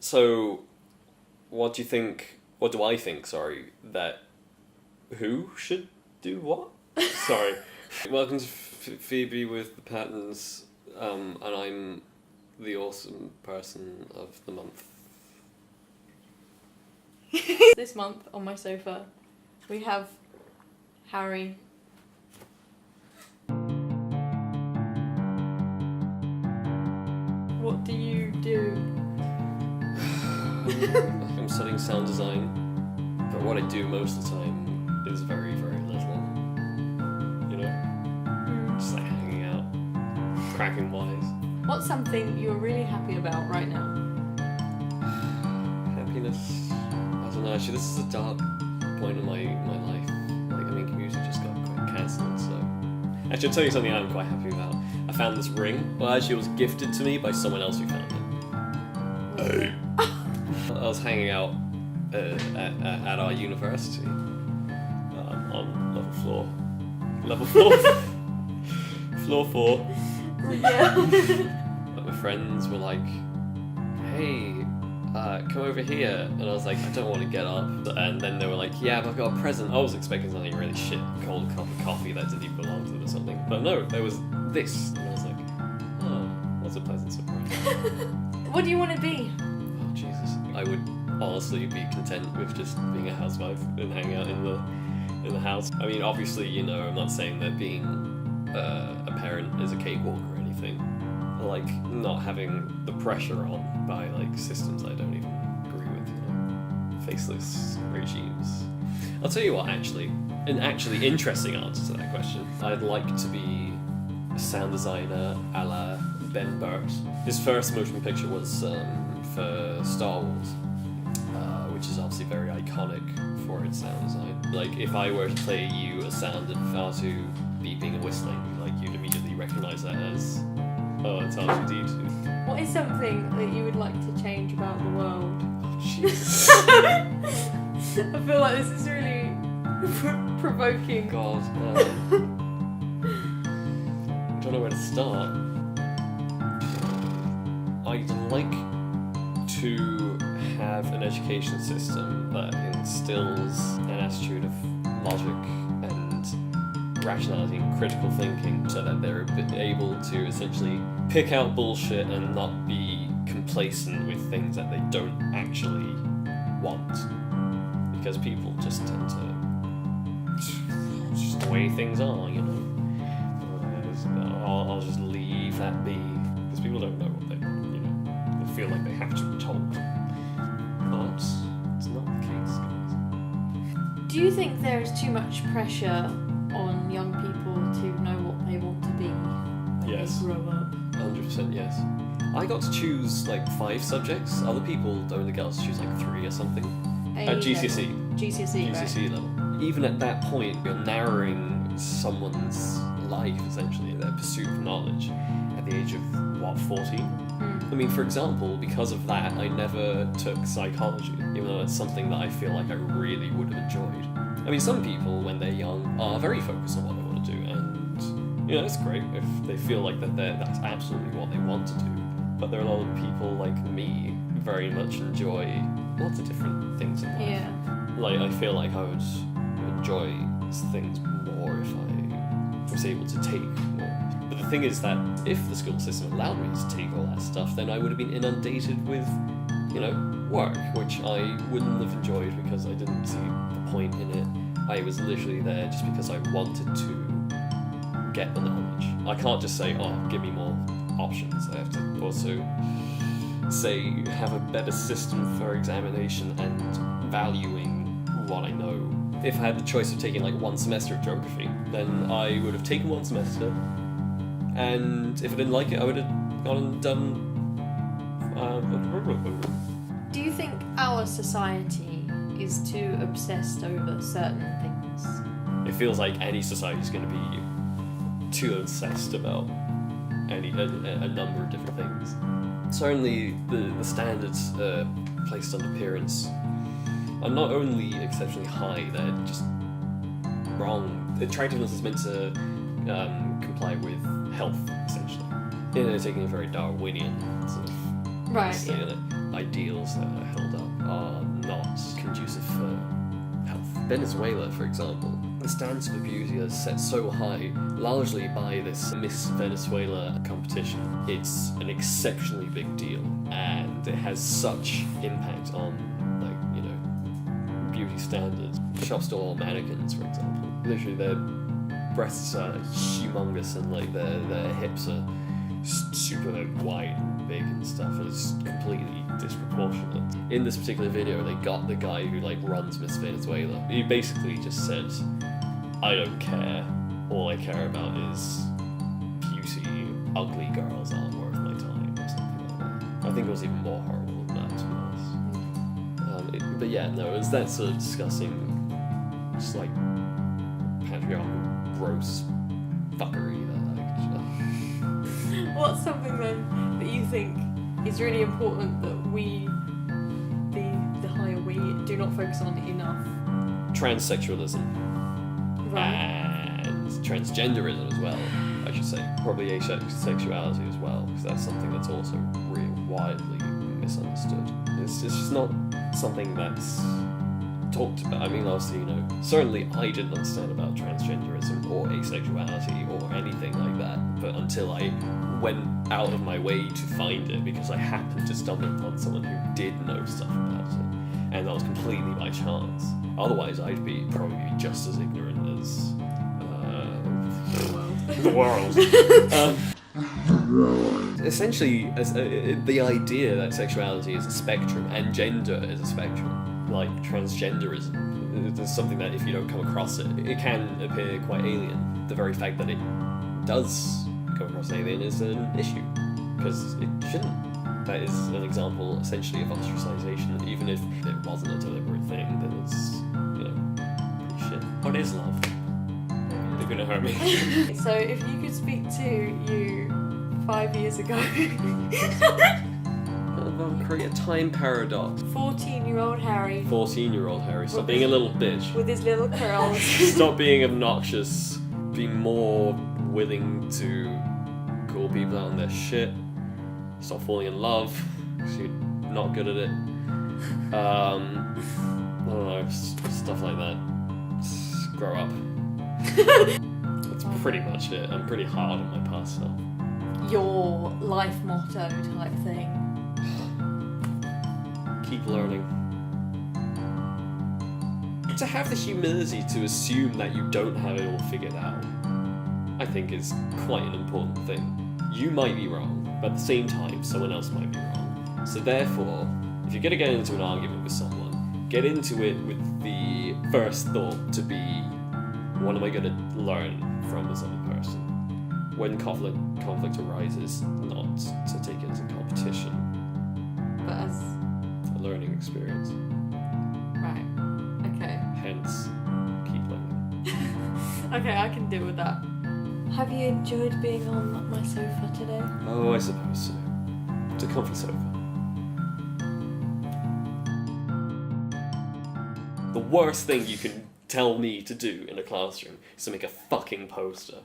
So, what do I think, that who should do what? Sorry. Welcome to Phoebe with the Patterns, and I'm the awesome person of the month. This month on my sofa, we have Harry. What do you do? I'm studying sound design, but what I do most of the time is very, very little. You know? Just like hanging out, cracking wise. What's something you're really happy about right now? Happiness? I don't know, actually this is a dark point in my life. Like, community just got quite cancelled, so... Actually, I'll tell you something I'm quite happy about. I found this ring. Well, actually it was gifted to me by someone else who found it. I was hanging out at our university on level 4. Floor 4. Yeah. But my friends were like, hey, come over here. And I was like, I don't want to get up. And then they were like, yeah, but I've got a present. I was expecting something really shit, cold cup of coffee that didn't even belong to them or something. But no, there was this. And I was like, oh, that's a pleasant surprise. What do you want to be? Oh, Jesus. I would honestly be content with just being a housewife and hanging out in the house. I mean, obviously, you know, I'm not saying that being a parent is a cakewalk or anything. Like, not having the pressure on by, like, systems I don't even agree with, you know, faceless regimes. I'll tell you what, an actually interesting answer to that question. I'd like to be a sound designer a la Ben Burt. His first motion picture was for Star Wars, which is obviously very iconic for its sound design. Like, if I were to play you a sound of R2 beeping and whistling, like, you'd immediately recognise that as, oh, it's R2D2. What is something that you would like to change about the world? Oh, Jesus. I feel like this is really provoking. God, I don't know where to start. I'd like to have an education system that instills an attitude of logic and rationality and critical thinking so that they're able to essentially pick out bullshit and not be complacent with things that they don't actually want. Because people just tend to... just the way things are, you know. I'll just leave that be. Because people don't know what they want, you know. They feel like they have to be told. But it's not the case, guys. Do you think there is too much pressure on young people to know what they want to be when Yes. they grow up? 100% yes. I got to choose like 5 subjects. Other people don't get to choose like 3 or something. At GCSE. GCSE, right. level. Even at that point, you're narrowing someone's life, essentially, their pursuit of knowledge, at the age of, what, 14? I mean, for example, because of that, I never took psychology, even though it's something that I feel like I really would have enjoyed. I mean, some people, when they're young, are very focused on what they want to do, and, you know, it's great if they feel like that's absolutely what they want to do. But there are a lot of people like me very much enjoy lots of different things in life. Yeah. Like, I feel like I would enjoy things more if I was able to take more. But the thing is that if the school system allowed me to take all that stuff, then I would have been inundated with, you know, work, which I wouldn't have enjoyed because I didn't see the point in it. I was literally there just because I wanted to get the knowledge. I can't just say, oh, give me more options. I have to also say, have a better system for examination and valuing what I know. If I had the choice of taking like 1 semester of geography, then I would have taken 1 semester, and if I didn't like it, I would have gone and done... Do you think our society is too obsessed over certain things? It feels like any society is going to be too obsessed about a number of different things. Certainly the standards placed on appearance are not only exceptionally high, they're just wrong. Attractiveness is meant to comply with health, essentially. You know, taking a very Darwinian sort of Right, stay yeah. on it. ideals that are held up are not conducive for health. Venezuela, for example, the standards for beauty are set so high, largely by this Miss Venezuela competition. It's an exceptionally big deal, and it has such impact on, like, you know, beauty standards. Shop store mannequins, for example, literally their breasts are humongous and like their hips are super wide and big and stuff, and it's completely disproportionate. In this particular video, they got the guy who like runs Miss Venezuela. He basically just said, "I don't care. All I care about is beauty. Ugly girls aren't worth my time," or something like that. I think it was even more horrible than that, to be honest. But yeah, no, it was that sort of disgusting, just like patriarchal, gross fuckery that What's something then that you think is really important that we, the higher we, do not focus on enough? Transsexualism. Right. And transgenderism as well, I should say. Probably asexuality as well, because that's something that's also really widely misunderstood. It's just not something that's talked about. I mean, obviously, you know, certainly I didn't understand about transgenderism or asexuality or anything like that, but until I went out of my way to find it, because I happened to stumble upon someone who did know stuff about it, and that was completely by chance. Otherwise, I'd be probably just as ignorant as the world. Essentially, the idea that sexuality is a spectrum and gender is a spectrum, like transgenderism, is something that if you don't come across it, it can appear quite alien. The very fact that it does come across alien is an issue, because it shouldn't. That is an example, essentially, of ostracization. Even if it wasn't a deliberate thing, then it's, you know, pretty shit. What is love? They're gonna hurt me. So if you could speak to you 5 years ago, I'll create a time paradox. 14-year-old Harry 14-year-old Harry, stop being a little bitch. with his little curls. Stop being obnoxious. Be more willing to call people out on their shit. Stop falling in love, because you're not good at it. I don't know, stuff like that. Just grow up. That's pretty much it. I'm pretty hard on my past self. Your life motto type thing. Keep learning. To have the humility to assume that you don't have it all figured out, I think is quite an important thing. You might be wrong, but at the same time, someone else might be wrong. So therefore, if you're going to get into an argument with someone, get into it with the first thought to be, what am I going to learn from this other person? When conflict arises, not to take it as a competition, But as... a learning experience. Right. Okay. Hence, keep learning. Okay, I can deal with that. Have you enjoyed being on my sofa today? Oh, I suppose so. It's a comfy sofa. The worst thing you can tell me to do in a classroom is to make a fucking poster.